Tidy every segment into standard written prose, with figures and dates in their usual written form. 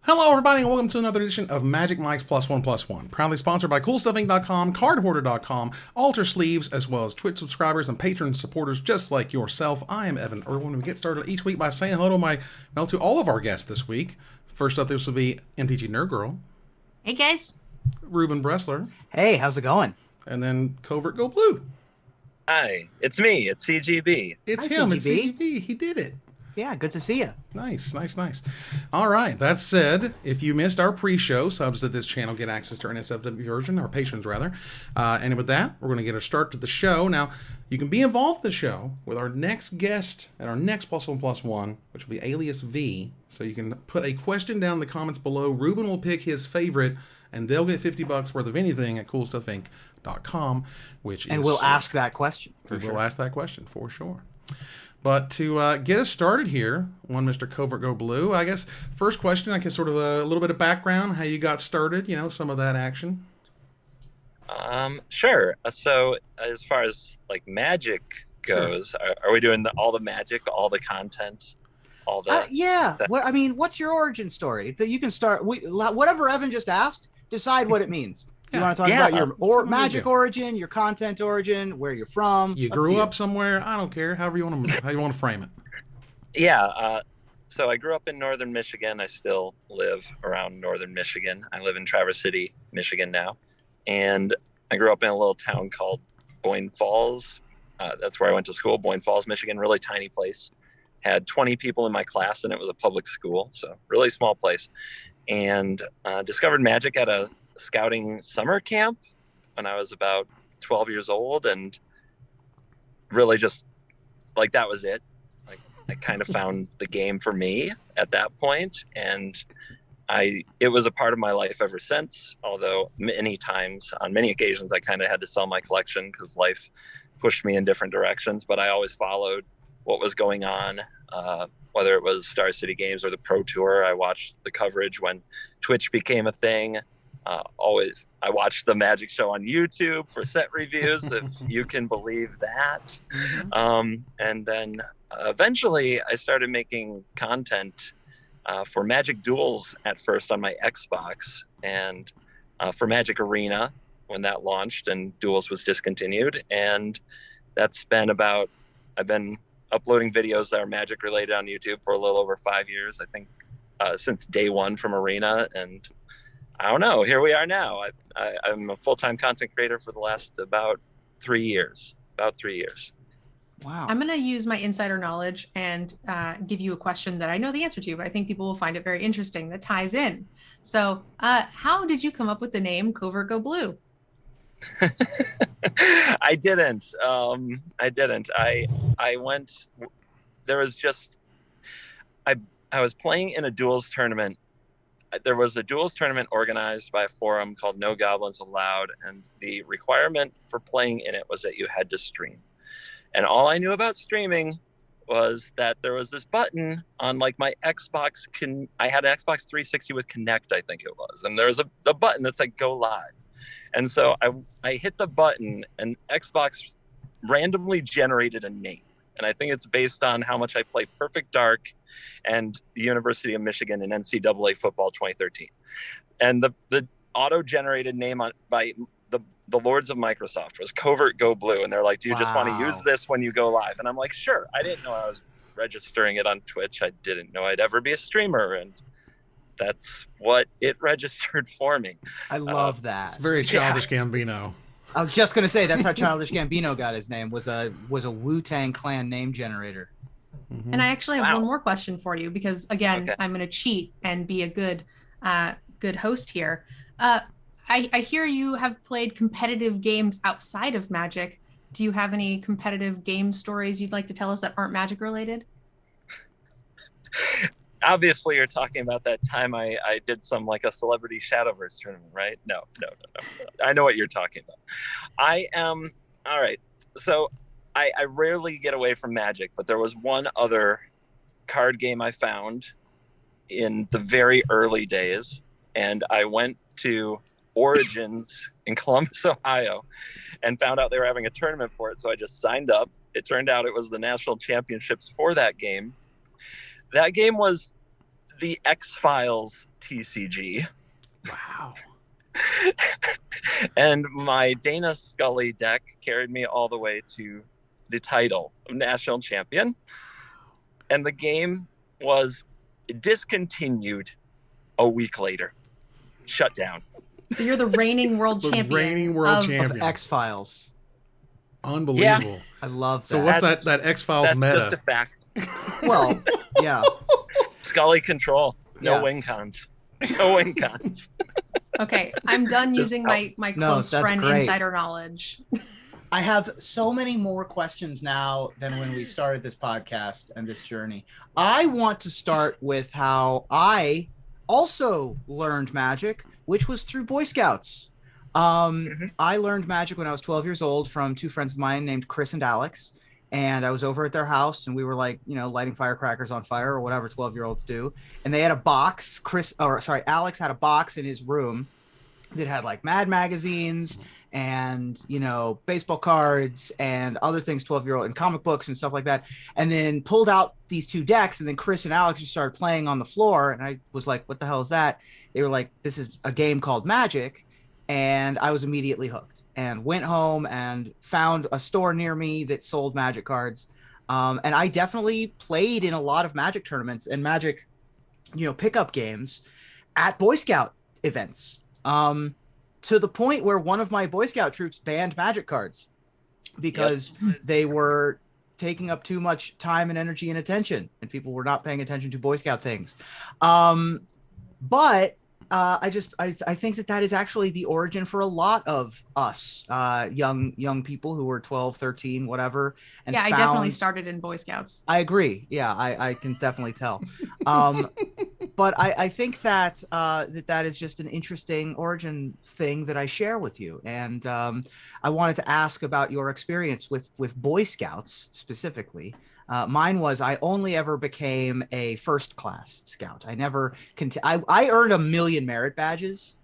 Hello, everybody, and welcome to another edition of Magic Mike's Plus One Plus One. Proudly sponsored by CoolStuffInc.com, CardHoarder.com, Alter Sleeves, as well as Twitch subscribers and Patreon supporters just like yourself. I am Evan Irwin. We get started each week by saying hello to all of our guests this week. First up, this will be MTG Nerd Girl. Hey, guys. Ruben Bressler. Hey, how's it going? And then CovertGoBlue. Hi, it's me. It's CGB. It's Hi, him. CGB. It's CGB. He did it. Yeah, good to see you. Nice. All right, that said, if you missed our pre-show, subs to this channel get access to our NSFW version, our patrons rather. And with that, we're going to get a start to the show. Now, you can be involved in the show with our next guest at our next Plus One Plus One, which will be Alias V. So you can put a question down in the comments below. Ruben will pick his favorite, and they'll get $50 worth of anything at CoolStuffInc.com, And we'll ask that question. We'll ask that question for sure. But to get us started here, Mr. CovertGoBlue, I guess first question, I guess sort of a little bit of background, how you got started, some of that action. Sure. So as far as like Magic goes, sure. Are we doing all the Magic, all the content, all the? Yeah. What's your origin story? That you can start. Whatever Evan just asked, decide what it means. You want to talk about your Magic origin, your content origin, where you're from? You grew up somewhere. I don't care. However you want to frame it. Yeah. So I grew up in northern Michigan. I still live around northern Michigan. I live in Traverse City, Michigan now, and I grew up in a little town called Boyne Falls. That's where I went to school. Boyne Falls, Michigan, really tiny place. Had 20 people in my class, and it was a public school, so really small place. And discovered Magic at a scouting summer camp when I was about 12 years old, and really just like that was it. Like I kind of found the game for me at that point, and it was a part of my life ever since, although many times on many occasions I kind of had to sell my collection because life pushed me in different directions, but I always followed what was going on, whether it was Star City Games or the Pro Tour. I watched the coverage when Twitch became a thing. I watched the Magic show on YouTube for set reviews, if you can believe that. And then eventually I started making content for Magic Duels at first on my Xbox, and for Magic Arena when that launched and Duels was discontinued. And that's been I've been uploading videos that are Magic related on YouTube for a little over 5 years, I think, since day one from Arena. And I don't know. Here we are now. I'm a full-time content creator for the last about 3 years. Wow. I'm going to use my insider knowledge and give you a question that I know the answer to, but I think people will find it very interesting that ties in. So how did you come up with the name CovertGoBlue? I didn't. I went, there was just, I was playing in a duels tournament. There was a duels tournament organized by a forum called No Goblins Allowed, and the requirement for playing in it was that you had to stream. And all I knew about streaming was that there was this button on like my Xbox. I had an Xbox 360 with Kinect, I think it was, and there was a button that's like go live. And so I hit the button, and Xbox randomly generated a name. And I think it's based on how much I play Perfect Dark and the University of Michigan in NCAA football 2013. And the auto-generated name by the Lords of Microsoft was CovertGoBlue. And they're like, do you just want to use this when you go live? And I'm like, sure. I didn't know I was registering it on Twitch. I didn't know I'd ever be a streamer. And that's what it registered for me. I love that. It's very Childish Gambino. I was just gonna say that's how Childish Gambino got his name. Was a Wu-Tang Clan name generator. Mm-hmm. And I actually have one more question for you, because again, Okay. I'm going to cheat and be a good host here. I hear you have played competitive games outside of Magic. Do you have any competitive game stories you'd like to tell us that aren't Magic related? Obviously, you're talking about that time I did some like a celebrity Shadowverse tournament, right? No. I know what you're talking about. All right. So I rarely get away from Magic, but there was one other card game I found in the very early days, and I went to Origins in Columbus, Ohio, and found out they were having a tournament for it. So I just signed up. It turned out it was the national championships for that game. That game was the X-Files TCG. Wow. And my Dana Scully deck carried me all the way to the title of national champion. And the game was discontinued a week later. Shut down. So you're the reigning world The champion. reigning world of champion. Of X-Files. Unbelievable. Yeah. I love that. So what's that X-Files That's meta? just a fact. Well, yeah. Scully control. No Yes. win cons. No win cons. Okay, I'm done using my No, close that's friend great. insider knowledge. I have so many more questions now than when we started this podcast and this journey. I want to start with how I also learned magic, which was through Boy Scouts. I learned magic when I was 12 years old from two friends of mine named Chris and Alex. And I was over at their house and we were like, lighting firecrackers on fire or whatever 12-year-olds do. And they had a box. Alex had a box in his room that had like Mad magazines and baseball cards and other things 12-year-old and comic books and stuff like that, and then pulled out these two decks, and then Chris and Alex just started playing on the floor, and I was like, what the hell is that? They were like, this is a game called Magic, and I was immediately hooked and went home and found a store near me that sold Magic cards, and I definitely played in a lot of Magic tournaments and Magic pickup games at Boy Scout events, to the point where one of my Boy Scout troops banned Magic cards because they were taking up too much time and energy and attention, and people were not paying attention to Boy Scout things. But I think that is actually the origin for a lot of us young people who were 12, 13, whatever. And I definitely started in Boy Scouts. I agree. Yeah, I can definitely tell. But I think that that is just an interesting origin thing that I share with you. And I wanted to ask about your experience with Boy Scouts specifically. Mine was, I only ever became a first class scout. I never I earned 1 million merit badges.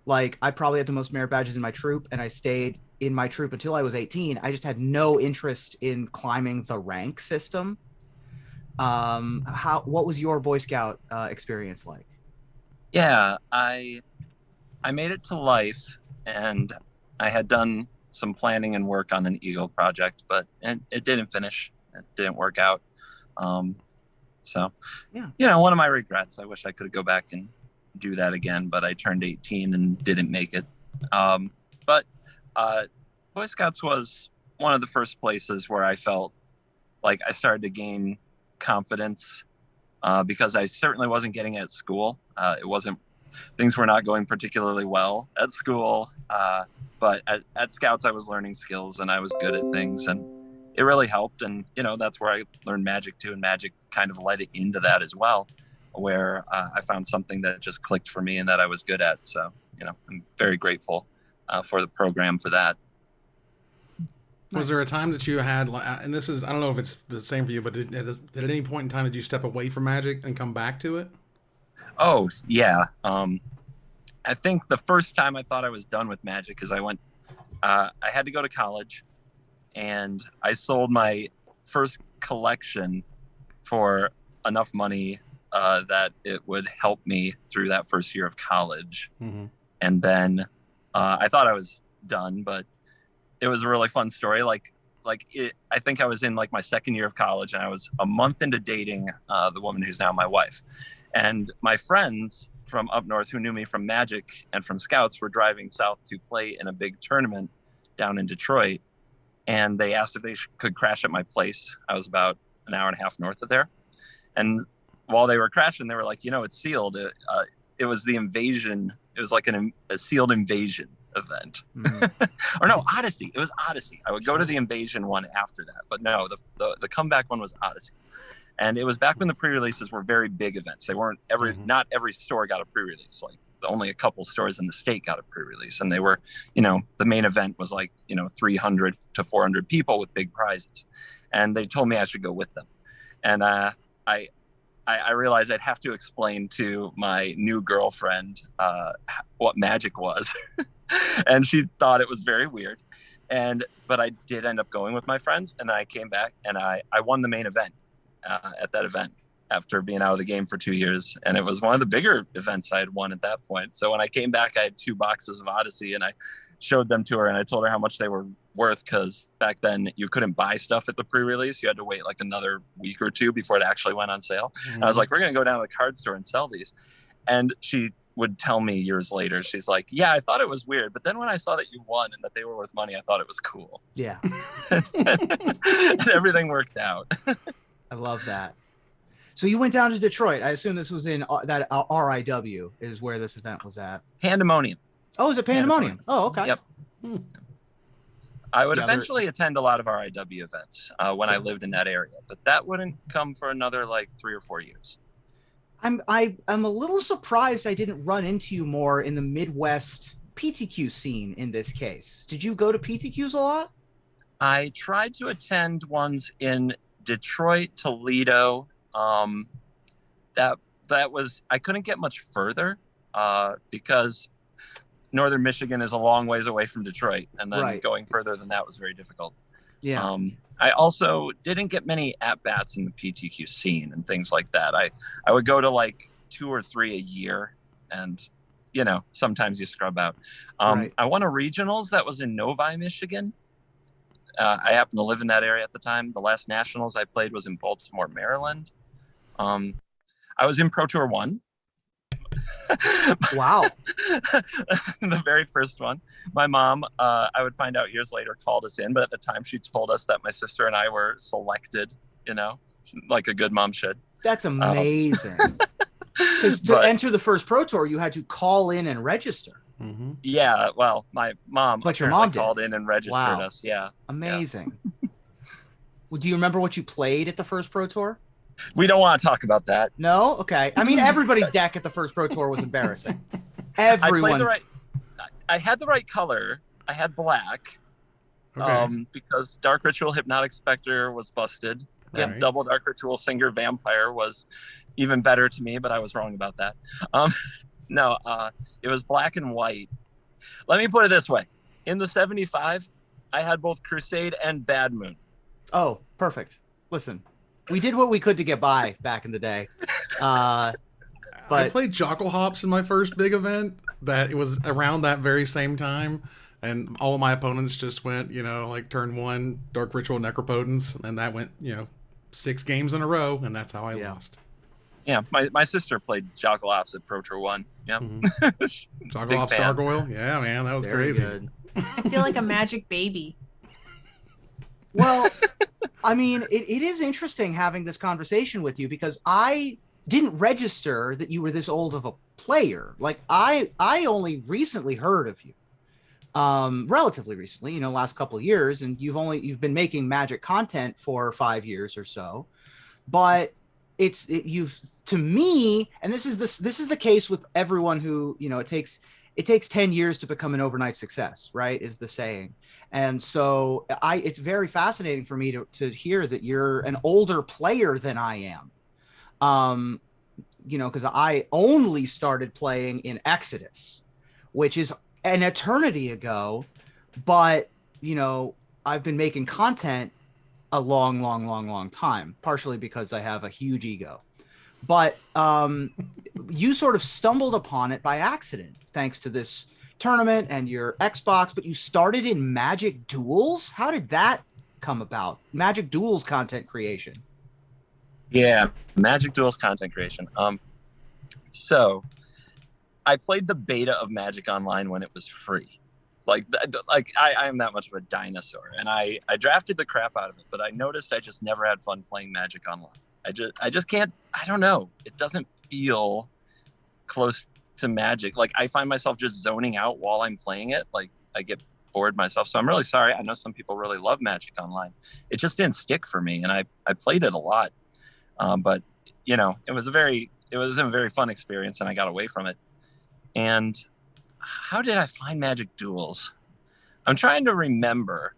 Like, I probably had the most merit badges in my troop, and I stayed in my troop until I was 18. I just had no interest in climbing the rank system. What was your Boy Scout experience like? Yeah, I made it to life, and I had done some planning and work on an Eagle project, but it didn't finish. It didn't work out. So, yeah, one of my regrets. I wish I could go back and do that again, but I turned 18 and didn't make it. But Boy Scouts was one of the first places where I felt like I started to gain confidence, because I certainly wasn't getting it at school. Things were not going particularly well at school, but at Scouts I was learning skills and I was good at things, and it really helped. And that's where I learned Magic too, and Magic kind of led it into that as well, where I found something that just clicked for me and that I was good at. So I'm very grateful for the program for that. Was there a time that you had, and this is, I don't know if it's the same for you, but at any point in time did you step away from Magic and come back to it? Oh, yeah. I think the first time I thought I was done with Magic is I had to go to college, and I sold my first collection for enough money that it would help me through that first year of college. Mm-hmm. And then I thought I was done, but it was a really fun story. I think I was in like my second year of college, and I was a month into dating the woman who's now my wife. And my friends from up north who knew me from Magic and from Scouts were driving south to play in a big tournament down in Detroit. And they asked if they could crash at my place. I was about an hour and a half north of there. And while they were crashing, they were like, it's sealed. It was the invasion. It was like a sealed invasion event. Mm-hmm. Or no, Odyssey. It was Odyssey. I would go to the invasion one after that. But no, the comeback one was Odyssey. And it was back when the pre-releases were very big events. They weren't not every store got a pre-release. Like, only a couple stores in the state got a pre-release, and they were, the main event was like, 300 to 400 people with big prizes. And they told me I should go with them. And I realized I'd have to explain to my new girlfriend what Magic was. And she thought it was very weird. But I did end up going with my friends, and then I came back and I won the main event at that event. after being out of the game for 2 years. And it was one of the bigger events I had won at that point. So when I came back, I had 2 boxes of Odyssey, and I showed them to her, and I told her how much they were worth, because back then you couldn't buy stuff at the pre-release. You had to wait like another week or 2 before it actually went on sale. And I was like, we're going to go down to the card store and sell these. And she would tell me years later, she's like, yeah, I thought it was weird, but then when I saw that you won and that they were worth money, I thought it was cool. Yeah. And everything worked out. I love that. So you went down to Detroit. I assume this was in that RIW is where this event was at. Pandemonium. Oh, is it Pandemonium? Oh, okay. Yep. I would eventually attend a lot of RIW events when I lived in that area, but that wouldn't come for another like 3 or 4 years. I'm a little surprised I didn't run into you more in the Midwest PTQ scene in this case. Did you go to PTQs a lot? I tried to attend ones in Detroit, Toledo. That was, I couldn't get much further because Northern Michigan is a long ways away from Detroit, and then going further than that was very difficult. Yeah. I also didn't get many at-bats in the PTQ scene and things like that. I would go to like 2 or 3 a year, and you know, sometimes you scrub out. I won a regionals that was in Novi, Michigan. I happened to live in that area at the time. The last nationals I played was in Baltimore, Maryland. I was in Pro Tour 1. Wow. The very first one. My mom, I would find out years later, called us in, but at the time she told us that my sister and I were selected, you know, like a good mom should. That's amazing. Because to enter the first Pro Tour, you had to call in and register. Mm-hmm. Yeah, well, my mom, but your mom called in and registered us. Yeah. Amazing. Yeah. Well, do you remember what you played at the first Pro Tour? We don't want to talk about that. No? Okay. I mean, everybody's deck at the first Pro Tour was embarrassing. Everyone's. I had the right color. I had black. Okay. Because Dark Ritual Hypnotic Spectre was busted. And Double Dark Ritual Singer Vampire was even better to me, but I was wrong about that. No, it was black and white. Let me put it this way. In the 75, I had both Crusade and Bad Moon. Oh, perfect. Listen, we did what we could to get by back in the day. But I played Jockle Hops in my first big event. That it was around that very same time. And all of my opponents just went, you know, like turn 1, Dark Ritual Necropotence. And that went, you know, 6 games in a row. And that's how I lost. Yeah, my sister played Jockle Hops at Pro Tour 1. Yeah. Mm-hmm. Jockle Hops Gargoyle. Yeah, man, that was crazy. Good. I feel like a magic baby. Well, I mean, it is interesting having this conversation with you because I didn't register that you were this old of a player. Like I only recently heard of you, relatively recently, you know, last couple of years, and you've been making Magic content for 5 years or so, but you've to me, and this is the case with everyone who, you know, it takes 10 years to become an overnight success, right? Is the saying. And so it's very fascinating for me to hear that you're an older player than I am. You know, because I only started playing in Exodus, which is an eternity ago, but you know, I've been making content a long time, partially because I have a huge ego. But you sort of stumbled upon it by accident, thanks to this tournament and your Xbox, but you started in Magic Duels? How did that come about? Magic Duels content creation. Yeah, Magic Duels content creation. So I played the beta of Magic Online when it was free. Like I am that much of a dinosaur, and I drafted the crap out of it, but I noticed I just never had fun playing Magic Online. I just can't, I don't know. It doesn't feel close to Magic. Like I find myself just zoning out while I'm playing it. Like I get bored myself. So I'm really sorry. I know some people really love Magic Online. It just didn't stick for me. And I played it a lot. But you know, it was a very fun experience, and I got away from it. And how did I find Magic Duels? I'm trying to remember,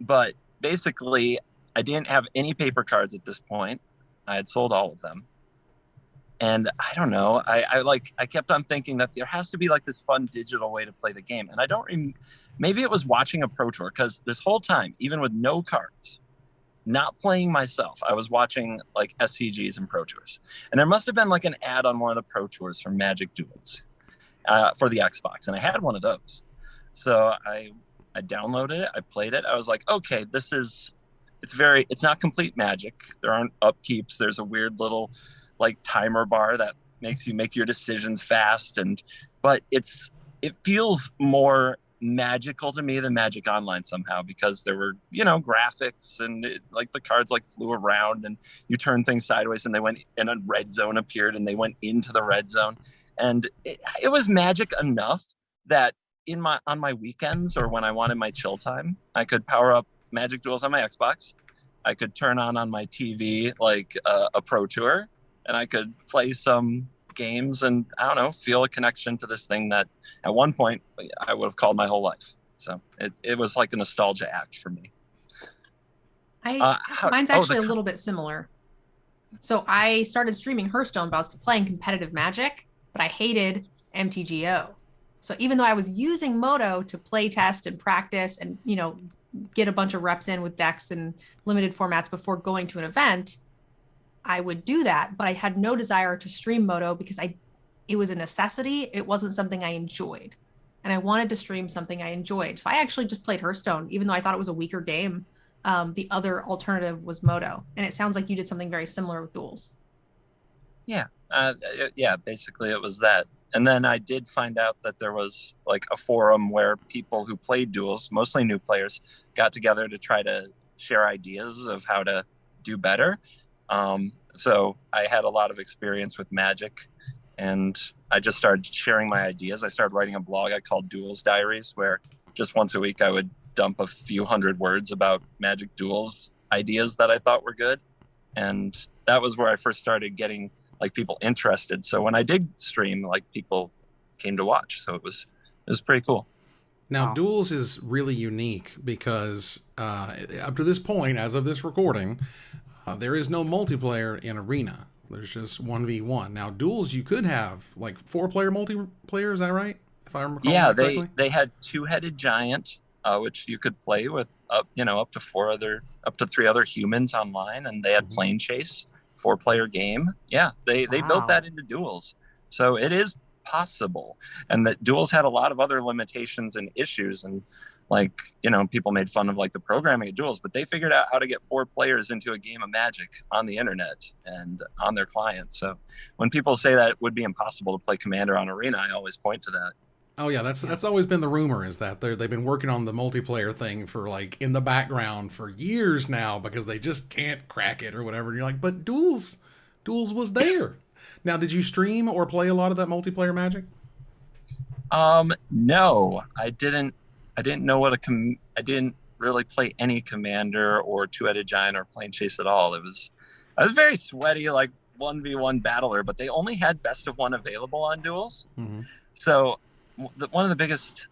but basically I didn't have any paper cards at this point. I had sold all of them. And I don't know, I kept on thinking that there has to be like this fun digital way to play the game. And maybe it was watching a Pro Tour, because this whole time, even with no cards, not playing myself. I was watching like SCGs and Pro Tours, and there must have been like an ad on one of the Pro Tours for Magic Duels for the Xbox, and I had one of those. So I downloaded it, I played it. I was like, okay, it's not complete Magic. There aren't upkeeps. There's a weird little like timer bar that makes you make your decisions fast, but it feels more magical to me than Magic Online somehow, because there were graphics and like the cards like flew around and you turn things sideways and they went in, a red zone appeared and they went into the red zone, and it was Magic enough that on my weekends or when I wanted my chill time, I could power up Magic Duels on my Xbox. I could turn on my TV like a Pro Tour, and I could play some games and I don't know, feel a connection to this thing that at one point I would have called my whole life. So it was like a nostalgia act for me. Mine's actually a little bit similar. So I started streaming Hearthstone, but I was playing competitive Magic, but I hated MTGO. So even though I was using Moto to play test and practice and get a bunch of reps in with decks and limited formats before going to an event, I would do that, but I had no desire to stream Moto because it was a necessity. It wasn't something I enjoyed, and I wanted to stream something I enjoyed. So I actually just played Hearthstone, even though I thought it was a weaker game. The other alternative was Moto, and it sounds like you did something very similar with Duels. Yeah, basically it was that. And then I did find out that there was like a forum where people who played Duels, mostly new players, got together to try to share ideas of how to do better. So I had a lot of experience with Magic, and I just started sharing my ideas. I started writing a blog I called Duels Diaries, where just once a week I would dump a few hundred words about Magic Duels ideas that I thought were good. And that was where I first started getting like people interested. So when I did stream, like people came to watch. So it was pretty cool. Now, Wow. Duels is really unique because up to this point, as of this recording, there is no multiplayer in Arena. There's just 1v1. Now, Duels, you could have like 4-player multiplayer. Is that right? If I remember correctly. They had Two-Headed Giant, which you could play with up to 3 other humans online, and they had Plane Chase, 4-player game. Yeah, they built that into Duels, so it is possible. And that Duels had a lot of other limitations and issues, and like people made fun of like the programming of Duels, but they figured out how to get 4 players into a game of Magic on the internet and on their clients. So when people say that it would be impossible to play Commander on Arena, I always point to that. Oh yeah, that's always been the rumor, is that they've been working on the multiplayer thing for like in the background for years now because they just can't crack it or whatever. And you're like, but Duels was there. Now, did you stream or play a lot of that multiplayer Magic? No, I didn't. I didn't know I didn't really play any Commander or Two-Headed Giant or Plane Chase at all. I was very sweaty, like 1v1 battler, but they only had best of 1 available on Duels. Mm-hmm. So one of the biggest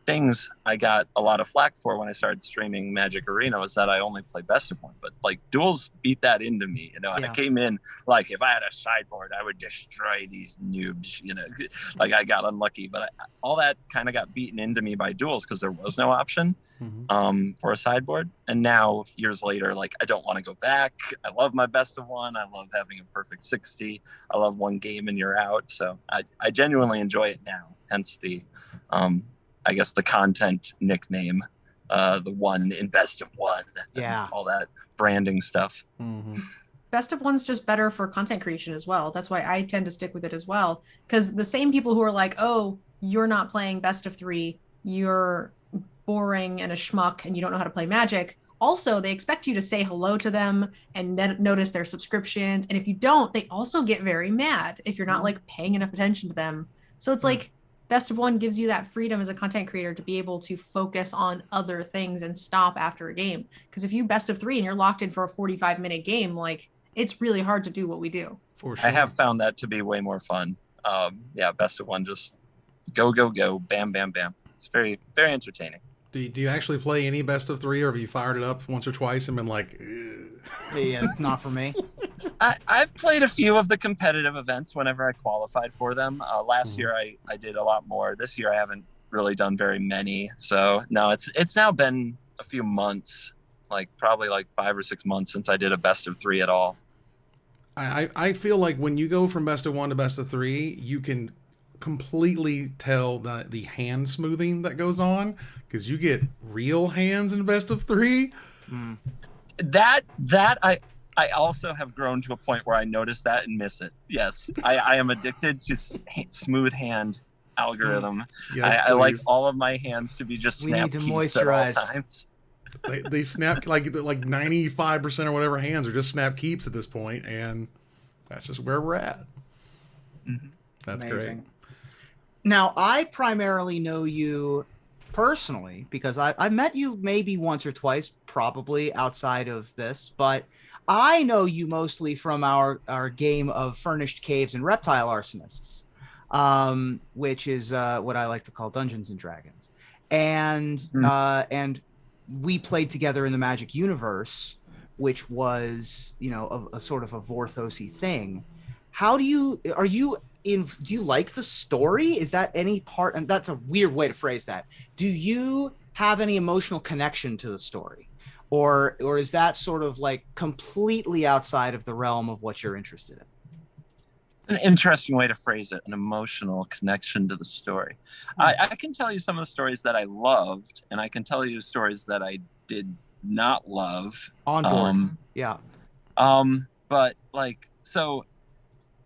things I got a lot of flack for when I started streaming Magic Arena was that I only play best of 1, but like Duels beat that into me, and I came in like, if I had a sideboard, I would destroy these noobs, like I got unlucky, but all that kind of got beaten into me by Duels because there was no option for a sideboard. And now years later, like I don't want to go back. I love my best of 1. I love having a perfect 60. I love 1 game and you're out. So I genuinely enjoy it now. Hence the, I guess the content nickname, the 1 in best of 1. Yeah. All that branding stuff. Mm-hmm. Best of 1's just better for content creation as well. That's why I tend to stick with it as well. Because the same people who are like, oh, you're not playing best of 3, you're boring and a schmuck and you don't know how to play Magic. Also, they expect you to say hello to them and notice their subscriptions. And if you don't, they also get very mad if you're not like paying enough attention to them. So it's like best of 1 gives you that freedom as a content creator to be able to focus on other things and stop after a game. Because if you best of 3 and you're locked in for a 45-minute game, like it's really hard to do what we do. For sure. I have found that to be way more fun. Best of 1, just go, bam, bam, bam. It's very, very entertaining. Do you actually play any best of 3, or have you fired it up once or twice and been like, Yeah, it's not for me. I've played a few of the competitive events whenever I qualified for them. Last year I did a lot more. This year I haven't really done very many. So no, it's now been a few months like probably like 5 or 6 months since I did a best of 3 at all. I feel like when you go from best of 1 to best of 3, you can completely tell the hand smoothing that goes on, because you get real hands in best of 3. Mm. That I also have grown to a point where I notice that and miss it. Yes, I am addicted to smooth hand algorithm. Yes, I like please. all of my hands to be just We snap need to keys at all moisturize. times. They snap like 95% or whatever hands are just snap keeps at this point, and that's just where we're at. Mm-hmm. That's Amazing. great. Now, I primarily know you personally because I met you maybe once or twice, probably outside of this, but I know you mostly from our game of Furnished Caves and Reptile Arsonists, which is what I like to call Dungeons and Dragons. And we played together in the Magic universe, which was, you know, a sort of a Vorthosy thing. Do you like the story? Is that any part? And that's a weird way to phrase that. Do you have any emotional connection to the story? Or is that sort of like completely outside of the realm of what you're interested in? An interesting way to phrase it, an emotional connection to the story. I can tell you some of the stories that I loved, and I can tell you stories that I did not love. On board. Yeah.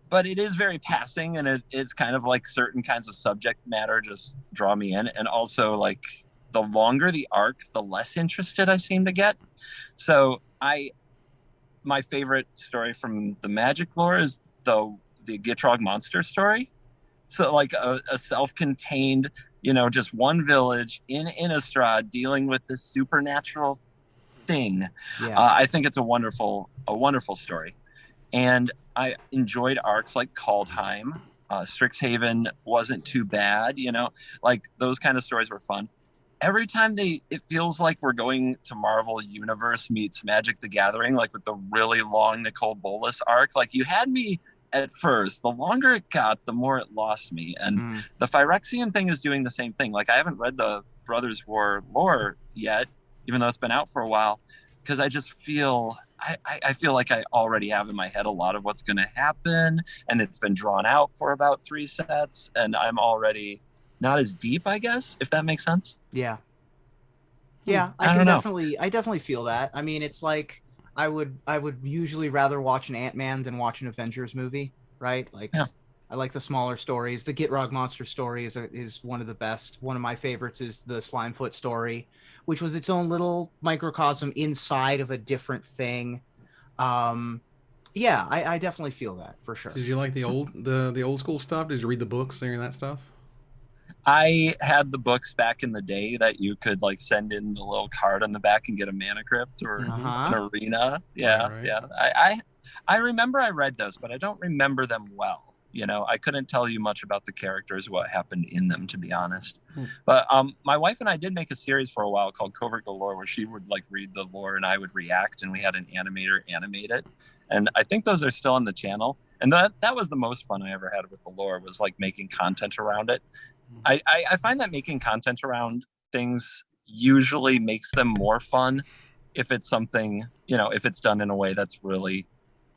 But it is very passing, and it's kind of like certain kinds of subject matter just draw me in. And also, like, the longer the arc, the less interested I seem to get. So my favorite story from the Magic lore is the Gitrog monster story. So like a self-contained, you know, just one village in Innistrad dealing with this supernatural thing. Yeah. I think it's a wonderful story. And I enjoyed arcs like Kaldheim. Strixhaven wasn't too bad, you know, like those kind of stories were fun. Every time it feels like we're going to Marvel Universe meets Magic the Gathering, like with the really long Nicole Bolas arc. Like, you had me at first. The longer it got, the more it lost me. And the Phyrexian thing is doing the same thing. Like, I haven't read the Brothers War lore yet, even though it's been out for a while, because I just feel I feel like I already have in my head a lot of what's going to happen, and it's been drawn out for about 3 sets, and I'm already not as deep, I guess, if that makes sense. Yeah. Yeah, I definitely feel that. I mean, it's like I would usually rather watch an Ant-Man than watch an Avengers movie, right? Like, yeah. I like the smaller stories. The Gitrog monster story is one of the best. One of my favorites is the Slimefoot story, which was its own little microcosm inside of a different thing. Yeah, I definitely feel that for sure. Did you like the old school stuff? Did you read the books, any of that stuff? I had the books back in the day that you could like send in the little card on the back and get a mana crypt or an arena. Yeah, right. Yeah. I remember I read those, but I don't remember them well. You know, I couldn't tell you much about the characters, what happened in them, to be honest. But my wife and I did make a series for a while called CovertGoBlue, where she would like read the lore and I would react, and we had an animator animate it. And I think those are still on the channel. And that was the most fun I ever had with the lore, was like making content around it. I find that making content around things usually makes them more fun if it's something, you know, if it's done in a way that's really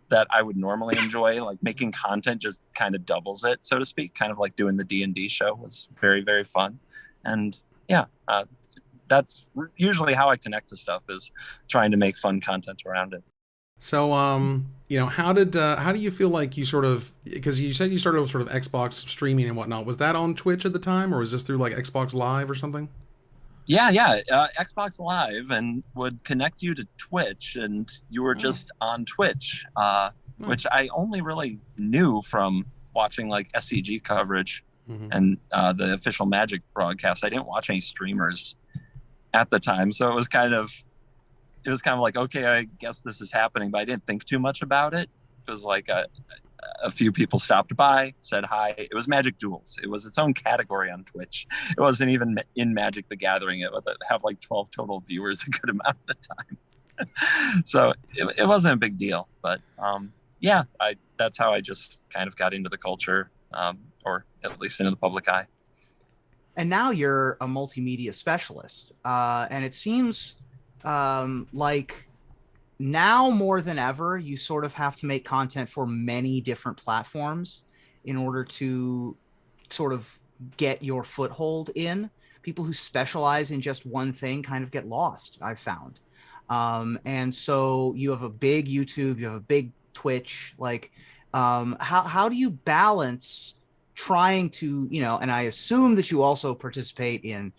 that I would normally enjoy. Like, making content just kind of doubles it, so to speak. Kind of like doing the D&D show was very, very fun. And yeah, that's usually how I connect to stuff, is trying to make fun content around it. So, you know, how do you feel like you sort of, because you said you started with sort of Xbox streaming and whatnot. Was that on Twitch at the time, or was this through like Xbox Live or something? Yeah. Xbox Live, and would connect you to Twitch, and you were just on Twitch, which I only really knew from watching like SCG coverage and the official Magic broadcast. I didn't watch any streamers at the time, so it was kind of like, okay, I guess this is happening, but I didn't think too much about it. It was like a few people stopped by, said hi. It was Magic Duels. It was its own category on Twitch. It wasn't even in Magic the Gathering. It would have like 12 total viewers a good amount of the time. So it wasn't a big deal. But yeah, that's how I just kind of got into the culture, or at least into the public eye. And now you're a multimedia specialist. And it seems like now more than ever, you sort of have to make content for many different platforms in order to sort of get your foothold in. People who specialize in just one thing kind of get lost, I've found. And so you have a big YouTube, you have a big Twitch. Like, how do you balance trying to, and I assume that you also participate in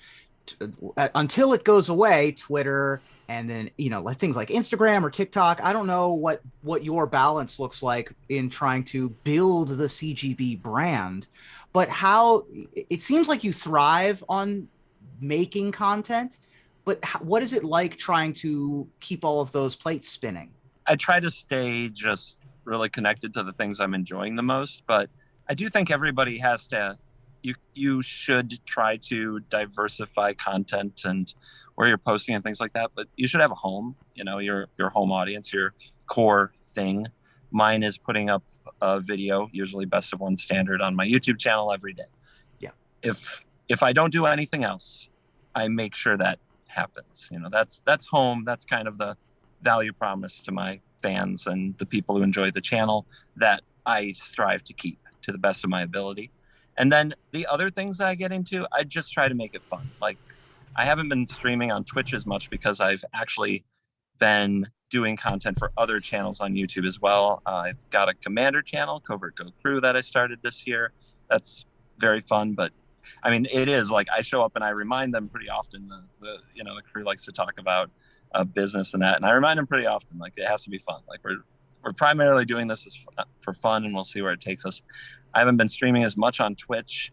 until it goes away, Twitter, and then like things like Instagram or TikTok. I don't know what your balance looks like in trying to build the CGB brand, but how it seems like you thrive on making content. But what is it like trying to keep all of those plates spinning? I try to stay just really connected to the things I'm enjoying the most, but I do think everybody has to. You should try to diversify content and where you're posting and things like that, but you should have a home, your home audience, your core thing. Mine is putting up a video, usually best of one standard, on my YouTube channel every day. Yeah. If I don't do anything else, I make sure that happens. That's home. That's kind of the value promise to my fans and the people who enjoy the channel that I strive to keep to the best of my ability. And then the other things that I get into, I just try to make it fun. Like, I haven't been streaming on Twitch as much because I've actually been doing content for other channels on YouTube as well. I've got a Commander channel, CovertGoBlue, that I started this year. That's very fun, but I mean, it is like I show up and I remind them pretty often. The crew likes to talk about business and that, and I remind them pretty often, like, it has to be fun. Like, we're primarily doing this for fun, and we'll see where it takes us. I haven't been streaming as much on Twitch,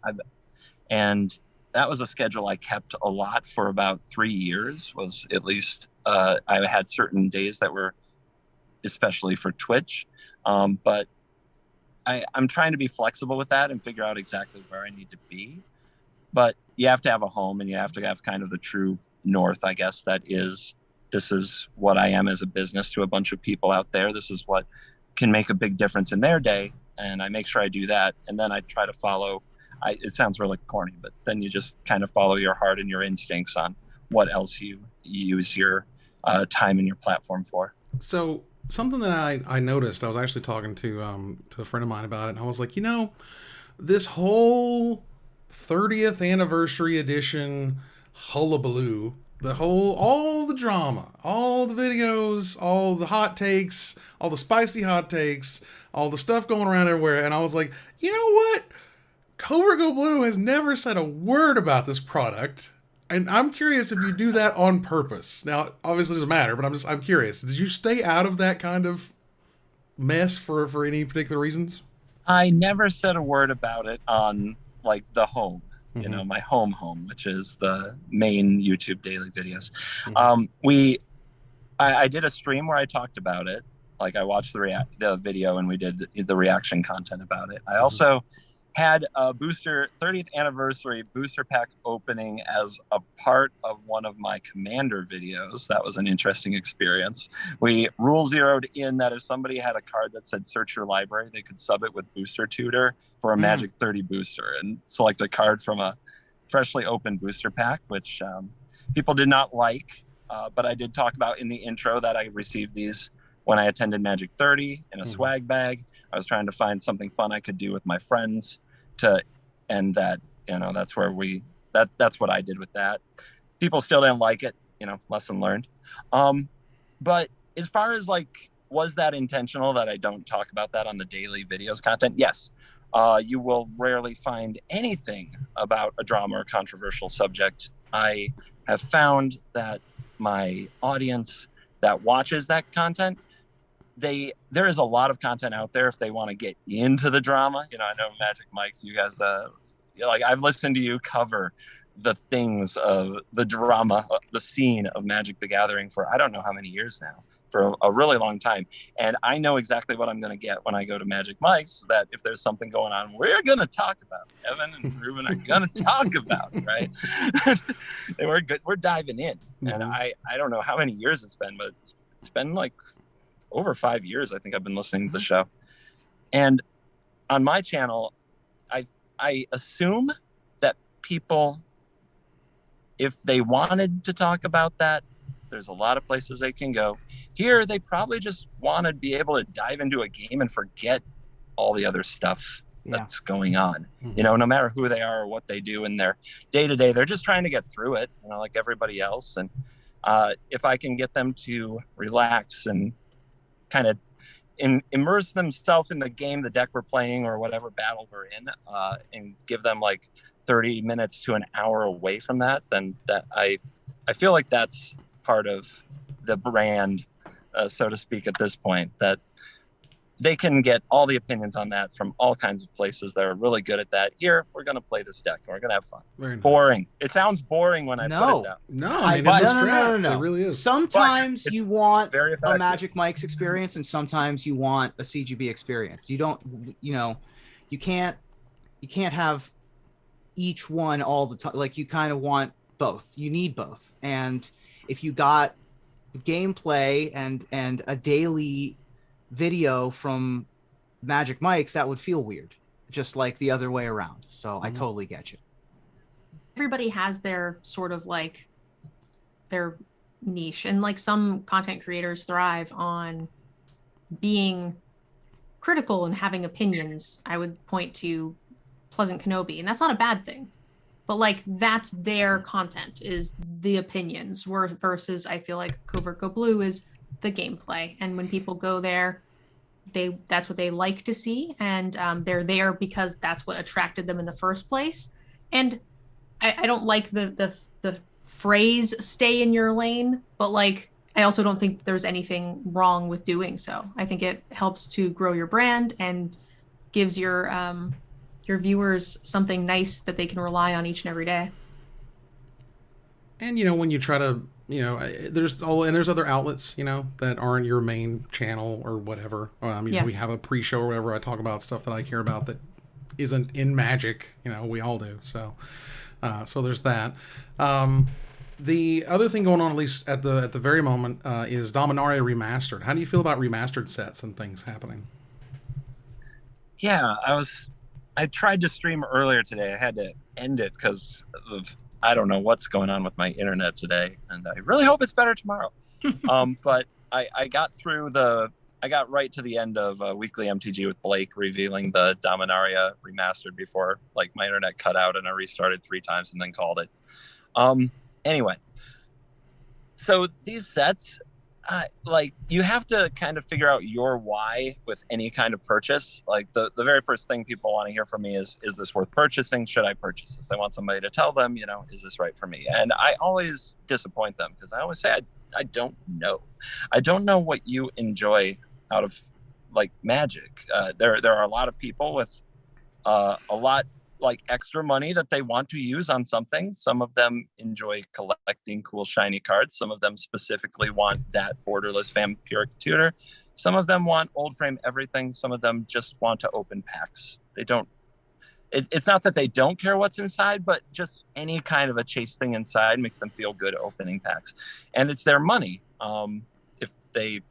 and that was a schedule I kept a lot for about 3 years. Was at least I had certain days that were especially for Twitch, but I'm trying to be flexible with that and figure out exactly where I need to be. But you have to have a home, and you have to have kind of the true north, I guess, that is, this is what I am as a business to a bunch of people out there. This is what can make a big difference in their day. And I make sure I do that. And then I try to follow, it sounds really corny, but then you just kind of follow your heart and your instincts on what else you use your time and your platform for. So something that I noticed, I was actually talking to a friend of mine about it, and I was like, this whole 30th anniversary edition hullabaloo, all the drama, all the videos, all the hot takes, all the spicy hot takes, all the stuff going around everywhere, and I was like, you know what? CovertGoBlue has never said a word about this product, and I'm curious if you do that on purpose. Now, obviously it doesn't matter, but I'm curious. Did you stay out of that kind of mess for any particular reasons? I never said a word about it on, like, the home. My home, which is the main YouTube daily videos. I did a stream where I talked about it. Like, I watched the video and we did the reaction content about it. I also had a 30th anniversary booster pack opening as a part of one of my Commander videos. That was an interesting experience. We rule zeroed in that if somebody had a card that said search your library, they could sub it with Booster Tutor for a Magic 30 booster and select a card from a freshly opened booster pack, which people did not like. But I did talk about in the intro that I received these when I attended Magic 30 in a swag bag. I was trying to find something fun I could do with my friends and that, that's where that's what I did with that. People still didn't like it, lesson learned. But as far as, like, was that intentional that I don't talk about that on the daily videos content? Yes. You will rarely find anything about a drama or controversial subject. I have found that my audience that watches that content, there is a lot of content out there if they want to get into the drama. I know Magic Mike's, you guys, I've listened to you cover the things of the drama, the scene of Magic the Gathering for I don't know how many years now, for a really long time. And I know exactly what I'm going to get when I go to Magic Mike's, that if there's something going on, we're going to talk about. Evan and Ruben are going to talk about, right? And we're good. We're diving in. And I don't know how many years it's been, but it's been like over 5 years, I think I've been listening to the show. And on my channel, I assume that people, if they wanted to talk about that, There's a lot of places they can go. Here, they probably just want to be able to dive into a game and forget all the other stuff that's going on. Mm-hmm. You know, no matter who they are or what they do in their day to day, they're just trying to get through it, you know, like everybody else. And if I can get them to relax and kind of immerse themselves in the game, the deck we're playing, or whatever battle we're in, and give them like 30 minutes to an hour away from that, then that I feel like that's part of the brand, so to speak, at this point, that they can get all the opinions on that from all kinds of places that are really good at that. Here, we're going to play this deck and we're going to have fun. Very nice. Boring. It sounds boring when I put it down. No, I mean, it's a strat. No. It really is. Sometimes you want very effective. a Magic Mike's experience, and sometimes you want a CGB experience. You don't, you know, you can't have each one all the time. Like, you kind of want both. You need both. And if you got gameplay and a daily video from Magic Mike's, that would feel weird, just like the other way around. So I totally get you. Everybody has their sort of like their niche, and like some content creators thrive on being critical and having opinions. I would point to Pleasant Kenobi, and that's not a bad thing, but like that's their content, is the opinions, versus I feel like CovertGoBlue is the gameplay. And when people go there, that's what they like to see, and they're there because that's what attracted them in the first place. And I don't like the phrase "stay in your lane," but like I also don't think there's anything wrong with doing so. I think it helps to grow your brand and gives your viewers something nice that they can rely on each and every day. And, you know, when you try to, you know, there's other outlets, you know, that aren't your main channel or whatever. We have a pre-show or whatever. I talk about stuff that I care about that isn't in Magic. You know, we all do. So there's that. The other thing going on, at least at the very moment, is Dominaria Remastered. How do you feel about remastered sets and things happening? Yeah, I tried to stream earlier today. I had to end it because of, I don't know what's going on with my internet today, and I really hope it's better tomorrow. But I got right to the end of Weekly MTG with Blake revealing the Dominaria Remastered before like my internet cut out, and I restarted 3 times and then called it. Anyway, so these sets, like you have to kind of figure out your why with any kind of purchase. Like the very first thing people want to hear from me is this worth purchasing? Should I purchase this? I want somebody to tell them, you know, is this right for me? And I always disappoint them because I always say, I don't know. I don't know what you enjoy out of like Magic. There are a lot of people with a lot like extra money that they want to use on something. Some of them enjoy collecting cool shiny cards. Some of them specifically want that borderless vampiric tutor. Some of them want old frame everything. Some of them just want to open packs. They don't, it's not that they don't care what's inside, but just any kind of a chase thing inside makes them feel good opening packs. And it's their money. If they,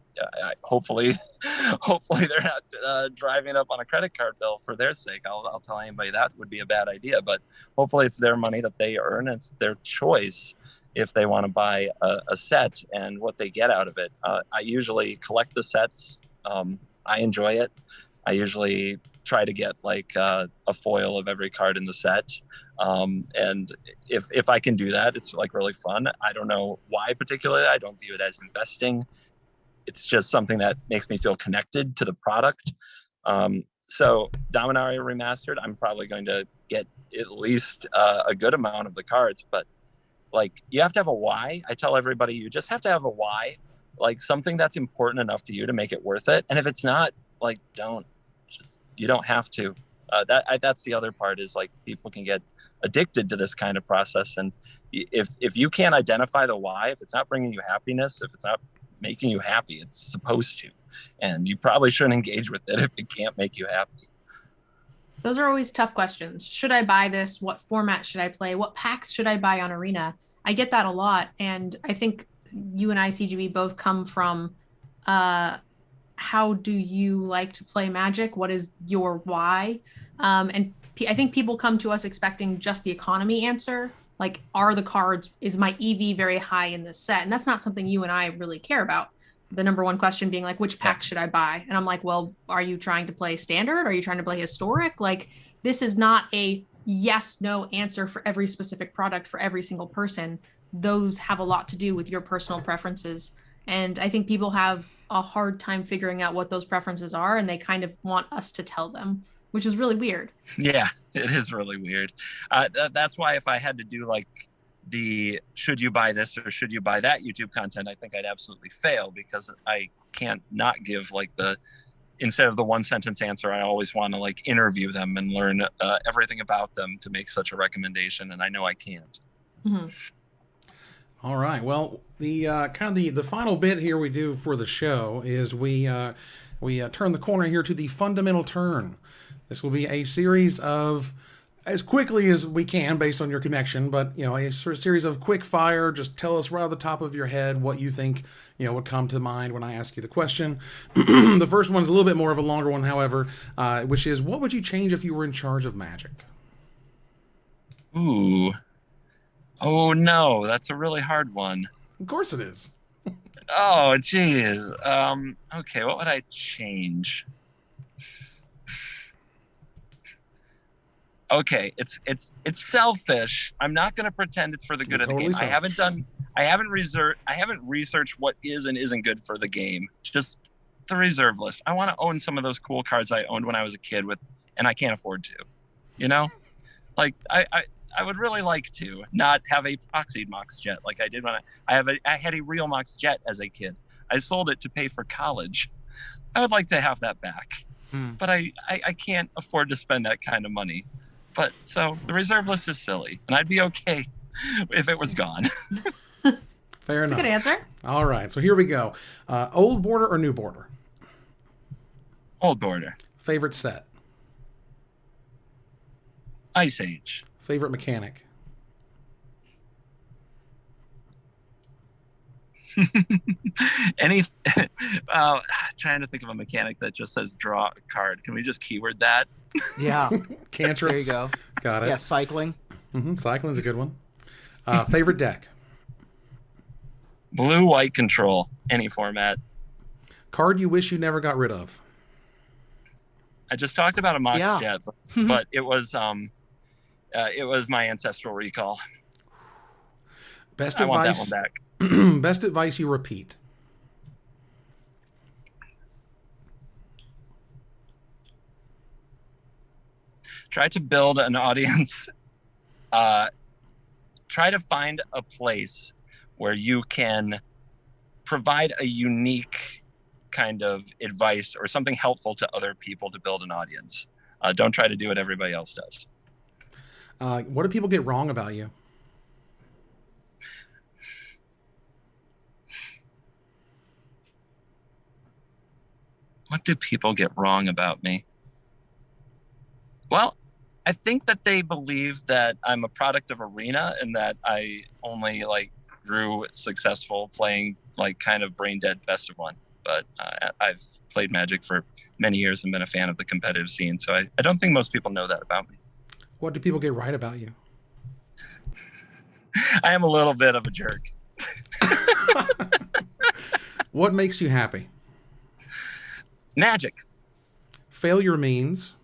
hopefully they're not driving up on a credit card bill for their sake. I'll tell anybody that would be a bad idea, but hopefully it's their money that they earn. It's their choice if they want to buy a set and what they get out of it. I usually collect the sets. I enjoy it. I usually try to get like a foil of every card in the set. And if I can do that, it's like really fun. I don't know why particularly. I don't view it as investing. It's just something that makes me feel connected to the product. So Dominaria Remastered, I'm probably going to get at least a good amount of the cards, but like you have to have a why. I tell everybody, you just have to have a why, like something that's important enough to you to make it worth it. And if it's not, like, you don't have to. That's the other part, is like people can get addicted to this kind of process. And if you can't identify the why, if it's not bringing you happiness, if it's not making you happy, it's supposed to, and you probably shouldn't engage with it if it can't make you happy. Those are always tough questions. Should I buy this? What format should I play? What packs should I buy on Arena? I get that a lot, and I think you and I, CGB, both come from how do you like to play Magic? What is your why? And I think people come to us expecting just the economy answer, Like, are the cards, is my EV very high in this set? And that's not something you and I really care about. The number one question being like, which pack should I buy? And I'm like, well, are you trying to play standard? Are you trying to play historic? Like, this is not a yes, no answer for every specific product for every single person. Those have a lot to do with your personal preferences. And I think people have a hard time figuring out what those preferences are, and they kind of want us to tell them, which is really weird. Yeah, it is really weird. That's why if I had to do like the should you buy this or should you buy that YouTube content, I think I'd absolutely fail, because I can't not give like instead of the one sentence answer, I always want to like interview them and learn everything about them to make such a recommendation. And I know I can't. Mm-hmm. All right. Well, the kind of the final bit here we do for the show is we turn the corner here to the fundamental turn. This will be a series of, as quickly as we can based on your connection, but a sort of series of quick fire. Just tell us right off the top of your head what you think would come to mind when I ask you the question. The first one is a little bit more of a longer one, however, which is, what would you change if you were in charge of Magic? Ooh. Oh no, that's a really hard one. Of course it is. Oh geez. Okay, what would I change? Okay, it's selfish. I'm not going to pretend it's for the good of the game. Selfish. I haven't researched what is and isn't good for the game. Just the reserve list. I want to own some of those cool cards I owned when I was a kid and I can't afford to. Like I would really like to not have a proxied Mox Jet like I did when I had a real Mox Jet as a kid. I sold it to pay for college. I would like to have that back, but I can't afford to spend that kind of money. But so the reserve list is silly, and I'd be okay if it was gone. Fair enough. That's a good answer. All right, so here we go. Old border or new border? Old border. Favorite set? Ice Age. Favorite mechanic? Trying to think of a mechanic that just says draw a card. Can we just keyword that? Yeah. Cantrips. There you go. Got it. Yeah, cycling. Cycling's a good one. Favorite deck? Blue, white control. Any format. Card you wish you never got rid of? I just talked about a Mox Yeah. Jet, but it was my Ancestral Recall. Best I want that advice. one back. Best advice you repeat? Try to build an audience. Try to find a place where you can provide a unique kind of advice or something helpful to other people to build an audience. Don't try to do what everybody else does. What do people get wrong about you? What do people get wrong about me? Well, I think that they believe that I'm a product of Arena and that I only grew successful playing kind of brain dead best of one. But I've played Magic for many years and been a fan of the competitive scene. So I don't think most people know that about me. What do people get right about you? I am a little bit of a jerk. What makes you happy? Magic. Failure means?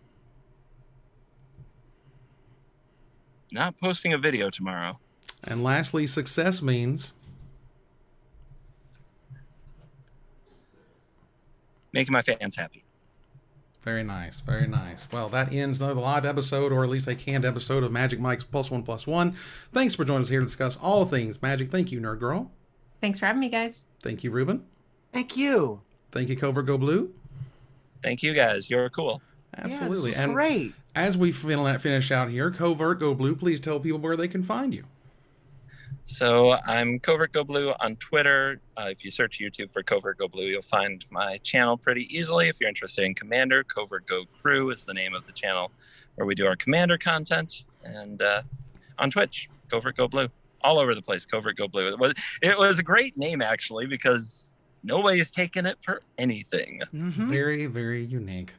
Not posting a video tomorrow. And lastly, success means? Making my fans happy. Very nice. Very nice. Well, that ends another live episode, or at least a canned episode of Magic Mike's +1+1. Thanks for joining us here to discuss all things Magic. Thank you, Nerd Girl. Thanks for having me, guys. Thank you, Ruben. Thank you. Thank you, CovertGoBlue. Thank you guys. You're cool. Absolutely. Yeah, this was great. As we finish out here, CovertGoBlue, please tell people where they can find you. So I'm CovertGoBlue on Twitter. If you search YouTube for CovertGoBlue, you'll find my channel pretty easily. If you're interested in Commander, CovertGoCrew is the name of the channel where we do our Commander content. And on Twitch, CovertGoBlue. All over the place, CovertGoBlue. It was a great name, actually, because nobody's taken it for anything. Mhm. Very, very unique.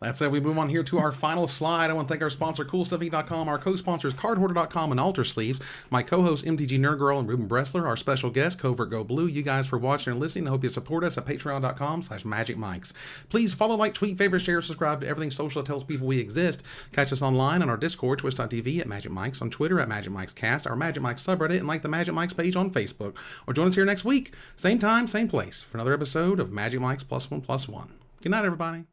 That said, we move on here to our final slide. I want to thank our sponsor, CoolStuffInc.com, our co-sponsors, CardHoarder.com and Alter Sleeves, my co-host, MTG Nerd Girl and Ruben Bressler, our special guest, CovertGoBlue. You guys for watching and listening. I hope you support us at patreon.com/magicmics. Please follow, like, tweet, favorite, share, subscribe to everything social that tells people we exist. Catch us online on our Discord, twitch.tv at Magic Mics, on Twitter at Magic Mics Cast, our Magic Mics subreddit, and like the Magic Mics page on Facebook. Or join us here next week, same time, same place, for another episode of Magic Mics +1+1. Good night, everybody.